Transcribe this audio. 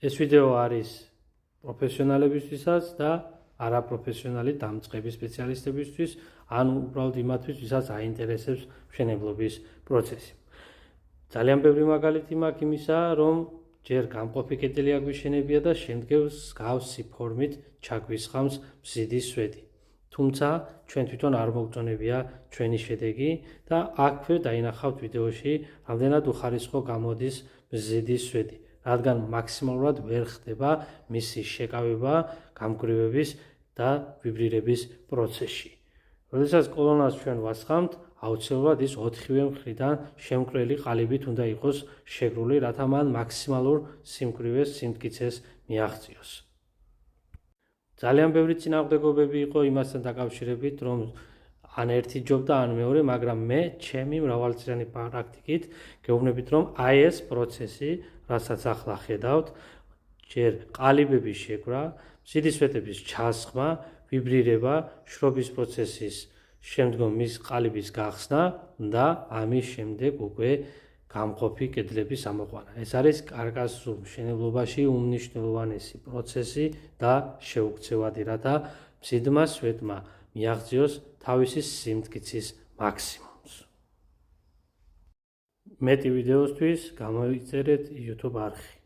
ეს ვიდეო არის პროფესიონალებისთვისაც და არაპროფესიონალი დამწყები სპეციალისტებისთვის, ან უბრალოდ იმათთვის, ვისაც აინტერესებს მშენებლობის პროცესი. ძალიან ბევრი მაგალითი მაქვს იმისა, რომ ჯერ გამყოფი კედელი აგვიშენებია და შემდგომ მსგავსი ფორმით ჩაგვისხამს მზიდის სვეტი. თუმცა ჩვენ თვითონ არ მოგწონებია ჩვენი შედეგი და აქვე დაინახავთ ვიდეოში, რამდენად უხარისხო გამოდის მზიდის სვეტი, რადგან მაქსიმალურად ვერ ხდება მისი შეკავება გამკვრივების და ვიბრირების პროცესში. როდესაც კოლონას ჩვენ ვასხამთ, აუცილებლად ის 4-ვე მხრიდან შემკრელი ყალიბით უნდა იყოს შეგრული, რათა მან მაქსიმალურ სიმკვრივეს, სიმტკიცეს მიაღწიოს. ძალიან ბევრი წინააღმდეგობები იყო იმასთან დაკავშირებით, რომ ან ერთი ჯობდა, ან მეორე, მაგრამ მე ჩემი მრავალწლიანი პრაქტიკით გეუბნებით, რომ აი ეს პროცესი, რასაც ახლა ხედავთ, ჯერ ყალიბების შეკვრა, მზიდის სვეტების ჩასხმა, ვიბრირება, შრობის პროცესის შემდგომ მის ყალიბის გახსნა და ამის შემდეგ უკვე გამყოფი კედლების ამოყვანა. ეს არის კარკასულ მშენებლობაში უმნიშვნელოვანესი პროცესი და შეუქცევადი, რათა მზიდმა სვეტმა მიაღწიოს თავისი სიმტკიცის მაქსიმუმს. მეტი ვიდეოსთვის გამოიწერეთ YouTube არხი.